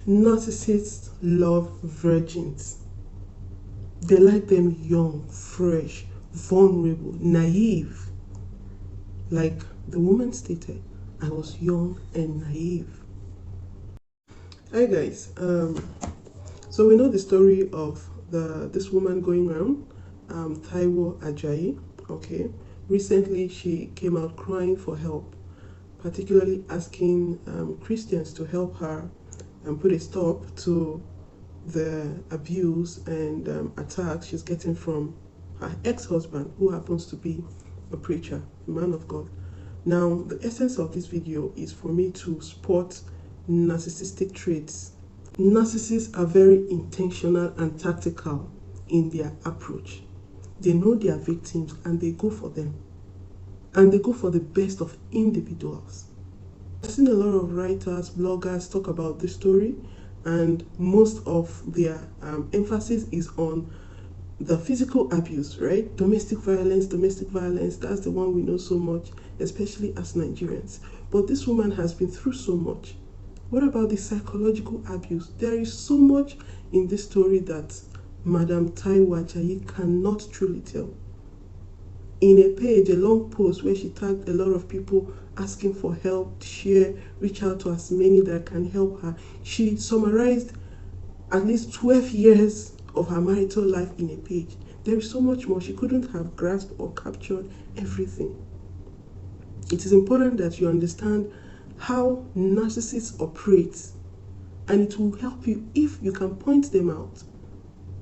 Narcissists love virgins. They like them young, fresh, vulnerable, naive. Like the woman stated, I was young and naive. Hi guys, so we know the story of this woman going around, Taiwo Ajayi. Okay, recently she came out crying for help, particularly asking Christians to help her and put a stop to the abuse and attacks she's getting from her ex-husband, who happens to be a preacher, a man of God. Now, the essence of this video is for me to spot narcissistic traits. Narcissists are very intentional and tactical in their approach. They know their victims and they go for them. And they go for the best of individuals. I've seen a lot of writers, bloggers talk about this story, and most of their emphasis is on the physical abuse, right? Domestic violence, that's the one we know so much, especially as Nigerians. But this woman has been through so much. What about the psychological abuse? There is so much in this story that Madam Taiwo Ajayi cannot truly tell. In a page, a long post where she tagged a lot of people asking for help, share, reach out to as many that can help her, she summarized at least 12 years of her marital life in a page. There is so much more. She couldn't have grasped or captured everything. It is important that you understand how narcissists operate, and it will help you if you can point them out.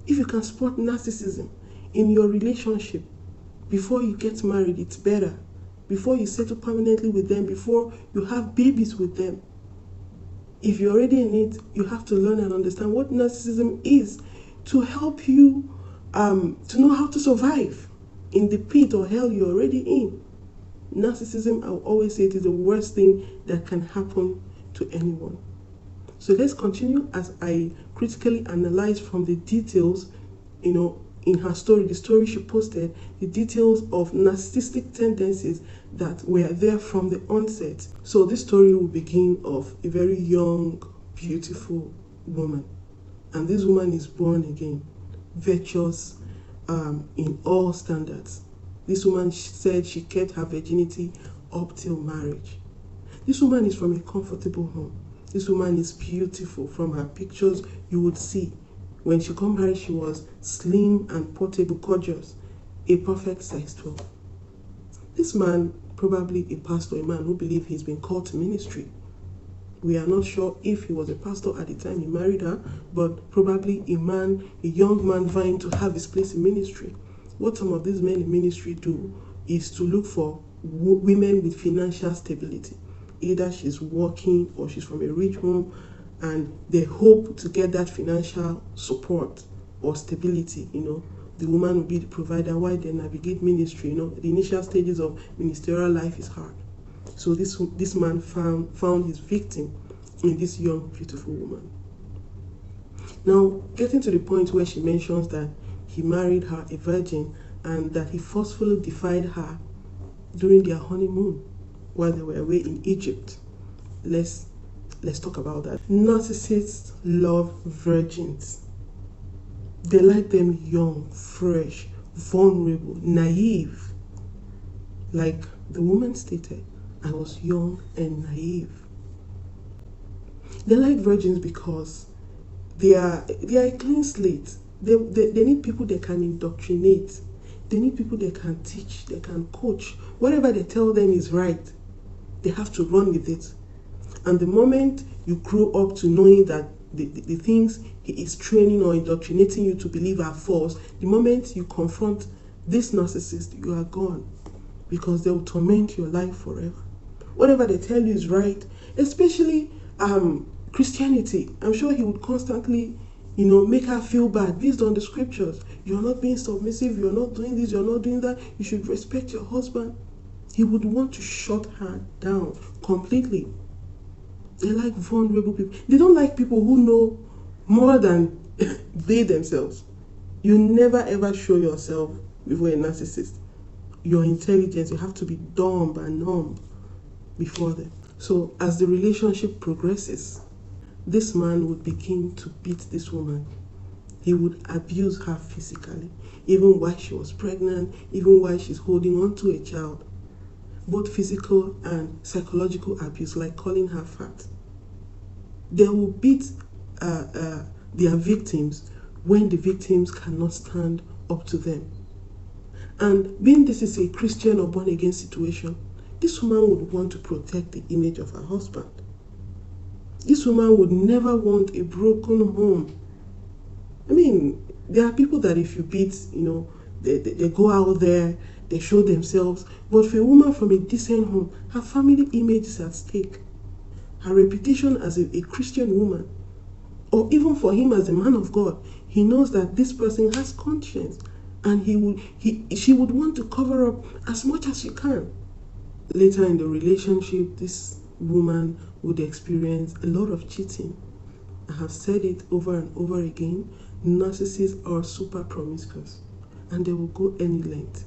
If you can spot narcissism in your relationship before you get married, it's better. Before you settle permanently with them, before you have babies with them. If you're already in it, you have to learn and understand what narcissism is to help you to know how to survive in the pit or hell you're already in. Narcissism, I'll always say, it is the worst thing that can happen to anyone. So let's continue as I critically analyze from the details, in her story, the story she posted, the details of narcissistic tendencies that were there from the onset. So this story will begin of a very young, beautiful woman. And this woman is born again, virtuous in all standards. This woman said she kept her virginity up till marriage. This woman is from a comfortable home. This woman is beautiful. From her pictures, you would see. When she got married, she was slim and portable, gorgeous, a perfect size 12. This man, probably a pastor, a man who believes he's been called to ministry. We are not sure if he was a pastor at the time he married her, but probably a young man vying to have his place in ministry. What some of these men in ministry do is to look for women with financial stability. Either she's working or she's from a rich home, and they hope to get that financial support or stability. The woman will be the provider while they navigate ministry. The initial stages of ministerial life is hard. So this man found his victim in this young, beautiful woman. Now, getting to the point where she mentions that he married her a virgin and that he forcefully defied her during their honeymoon while they were away in Egypt. Let's talk about that. Narcissists love virgins. They like them young, fresh, vulnerable, naive. Like the woman stated, I was young and naive. They like virgins because they are a clean slate. They need people they can indoctrinate. They need people they can teach, they can coach. Whatever they tell them is right, they have to run with it. And the moment you grow up to knowing that the things he is training or indoctrinating you to believe are false, the moment you confront this narcissist, you are gone. Because they will torment your life forever. Whatever they tell you is right, especially Christianity. I'm sure he would constantly, make her feel bad based on the scriptures. You're not being submissive, you're not doing this, you're not doing that, you should respect your husband. He would want to shut her down completely. They like vulnerable people. They don't like people who know more than they themselves. You never ever show yourself before a narcissist. Your intelligence, you have to be dumb and numb before them. So as the relationship progresses, this man would begin to beat this woman. He would abuse her physically, even while she was pregnant, even while she's holding on to a child. Both physical and psychological abuse, like calling her fat. They will beat their victims when the victims cannot stand up to them. And being this is a Christian or born again situation, this woman would want to protect the image of her husband. This woman would never want a broken home. I mean, there are people that if you beat, they go out there, they show themselves. But for a woman from a decent home, her family image is at stake. Her reputation as a Christian woman, or even for him as a man of God, he knows that this person has conscience, and she would want to cover up as much as she can. Later in the relationship, this woman would experience a lot of cheating. I have said it over and over again. Narcissists are super promiscuous, and they will go any length.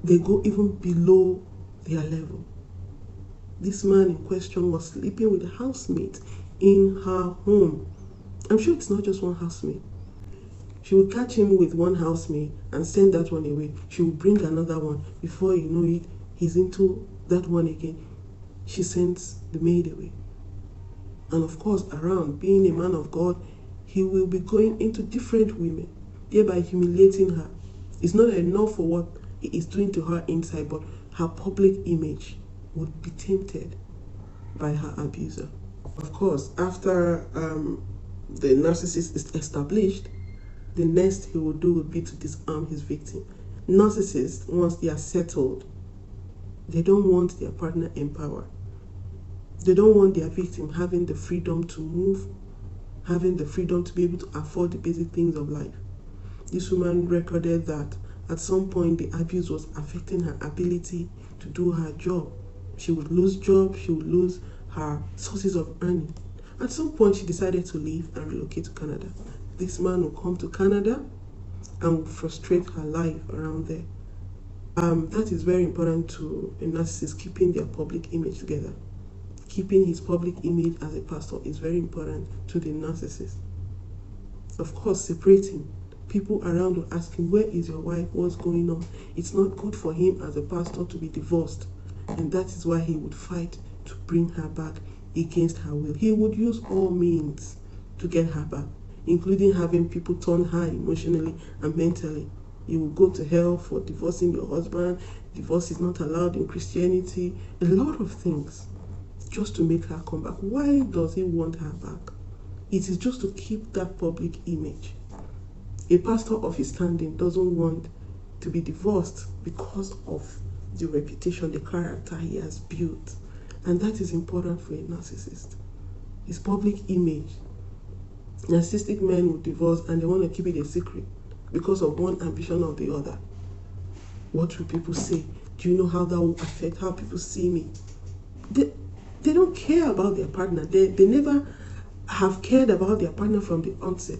They go even below their level. This man in question was sleeping with a housemate in her home. I'm sure it's not just one housemate. She would catch him with one housemate and send that one away. She would bring another one. Before you know it, he's into that one again. She sends the maid away. And of course, around being a man of God, he will be going into different women, thereby humiliating her. It's not enough for what he is doing to her inside, but her public image would be tainted by her abuser. Of course, after the narcissist is established, the next he will do would be to disarm his victim. Narcissists, once they are settled, they don't want their partner empowered. They don't want their victim having the freedom to move, having the freedom to be able to afford the basic things of life. This woman recorded that at some point the abuse was affecting her ability to do her job. She would lose job, she would lose her sources of earning. At some point she decided to leave and relocate to Canada. This man will come to Canada and will frustrate her life around there. That is very important to a narcissist, keeping their public image together. Keeping his public image as a pastor is very important to the narcissist. Of course, separating. People around will ask him, where is your wife? What's going on? It's not good for him as a pastor to be divorced. And that is why he would fight to bring her back against her will. He would use all means to get her back, including having people turn her emotionally and mentally. You will go to hell for divorcing your husband. Divorce is not allowed in Christianity. A lot of things just to make her come back. Why does he want her back? It is just to keep that public image. A pastor of his standing doesn't want to be divorced because of the reputation, the character he has built. And that is important for a narcissist. His public image. Narcissistic men will divorce and they want to keep it a secret because of one ambition or the other. What will people say? Do you know how that will affect how people see me? They don't care about their partner. They never have cared about their partner from the onset.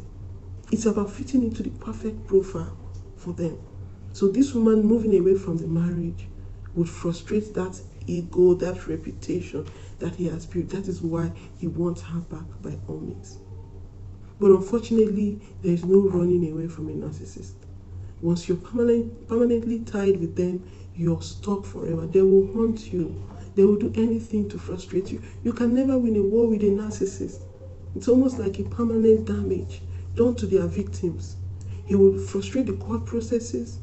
It's about fitting into the perfect profile for them. So this woman moving away from the marriage would frustrate that ego, that reputation that he has built. That is why he wants her back by all means. But unfortunately, there is no running away from a narcissist. Once you're permanently tied with them, you're stuck forever. They will haunt you. They will do anything to frustrate you. You can never win a war with a narcissist. It's almost like a permanent damage done to their victims. He will frustrate the court processes.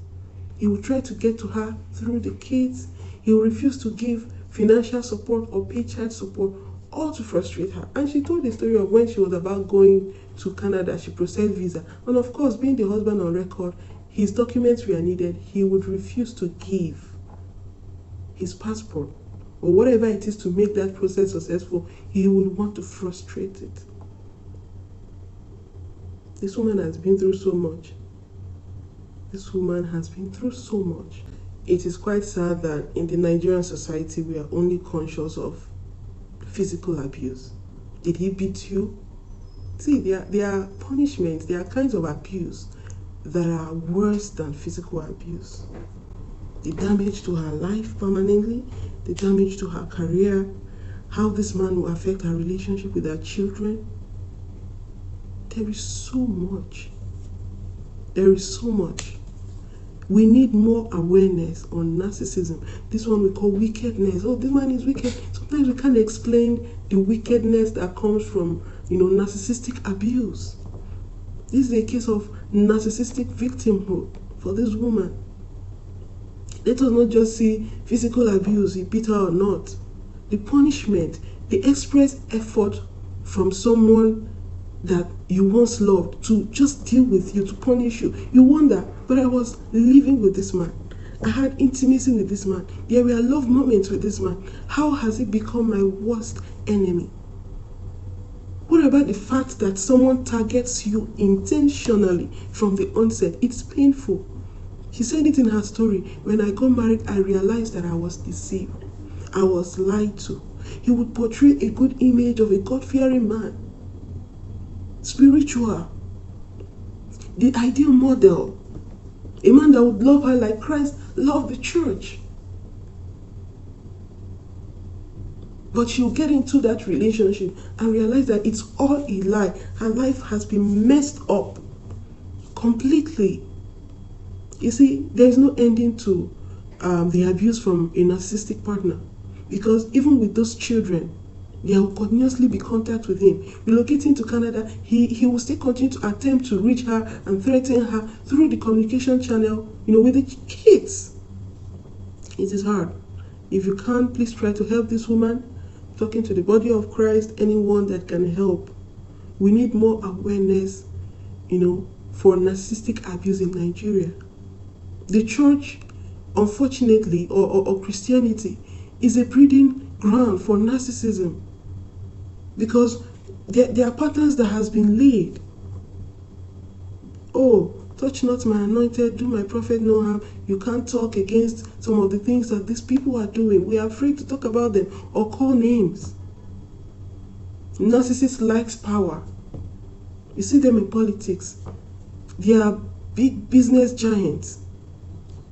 He will try to get to her through the kids. He will refuse to give financial support or pay child support, all to frustrate her. And she told the story of when she was about going to Canada, she processed visa. And of course, being the husband on record, his documents were needed. He would refuse to give his passport or whatever it is to make that process successful. He would want to frustrate it. This woman has been through so much. This woman has been through so much. It is quite sad that in the Nigerian society, we are only conscious of physical abuse. Did he beat you? See, there are punishments, there are kinds of abuse that are worse than physical abuse. The damage to her life permanently, the damage to her career, how this man will affect her relationship with her children. There is so much. There is so much. We need more awareness on narcissism. This one we call wickedness. Oh, this man is wicked. Sometimes we can't explain the wickedness that comes from, narcissistic abuse. This is a case of narcissistic victimhood for this woman. Let us not just see physical abuse, he beat her or not. The punishment, the express effort from someone that you once loved to just deal with you, to punish you. You wonder, but I was living with this man. I had intimacy with this man. There were love moments with this man. How has he become my worst enemy? What about the fact that someone targets you intentionally from the onset? It's painful. She said it in her story. When I got married, I realized that I was deceived. I was lied to. He would portray a good image of a God-fearing man. Spiritual. The ideal model. A man that would love her like Christ loved the church. But she'll get into that relationship and realize that it's all a lie. Her life has been messed up completely. You see, there's no ending to the abuse from a narcissistic partner. Because even with those children, there will continuously be contact with him. Relocating to Canada, he will still continue to attempt to reach her and threaten her through the communication channel, with the kids. It is hard. If you can, please try to help this woman. Talking to the body of Christ, anyone that can help. We need more awareness, for narcissistic abuse in Nigeria. The church, unfortunately, or Christianity, is a breeding ground for narcissism. Because there are patterns that has been laid. Oh, touch not my anointed, do my prophet no harm. You can't talk against some of the things that these people are doing. We are afraid to talk about them or call names. Narcissist likes power. You see them in politics. They are big business giants.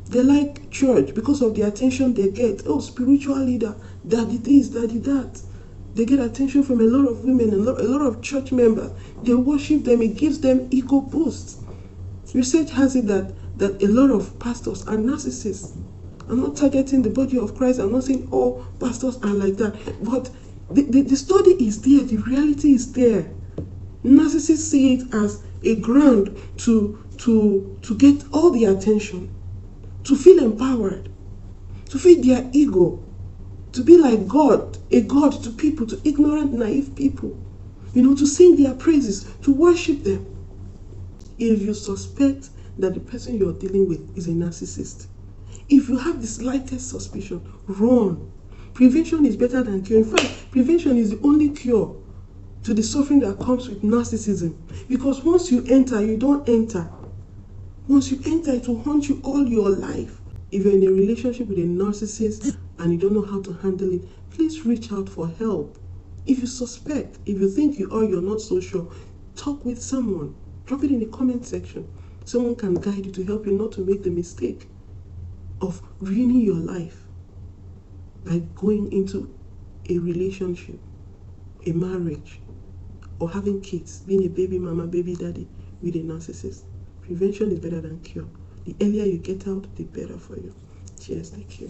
They like church because of the attention they get. Oh, spiritual leader, daddy this, daddy that. They get attention from a lot of women, a lot of church members. They worship them. It gives them ego boosts. Research has it that a lot of pastors are narcissists. I'm not targeting the body of Christ. I'm not saying all pastors are like that. But the study is there. The reality is there. Narcissists see it as a ground to get all the attention, to feel empowered, to feed their ego, to be like God, a God to people, to ignorant, naive people, to sing their praises, to worship them. If you suspect that the person you're dealing with is a narcissist, if you have the slightest suspicion, run. Prevention is better than cure. In fact, prevention is the only cure to the suffering that comes with narcissism. Because once you enter, you don't enter. Once you enter, it will haunt you all your life. If you're in a relationship with a narcissist and you don't know how to handle it, please reach out for help. If you suspect, if you think you're not so sure, talk with someone. Drop it in the comment section. Someone can guide you to help you not to make the mistake of ruining your life by going into a relationship, a marriage, or having kids, being a baby mama, baby daddy with a narcissist. Prevention is better than cure. The earlier you get out, the better for you. Cheers, take care.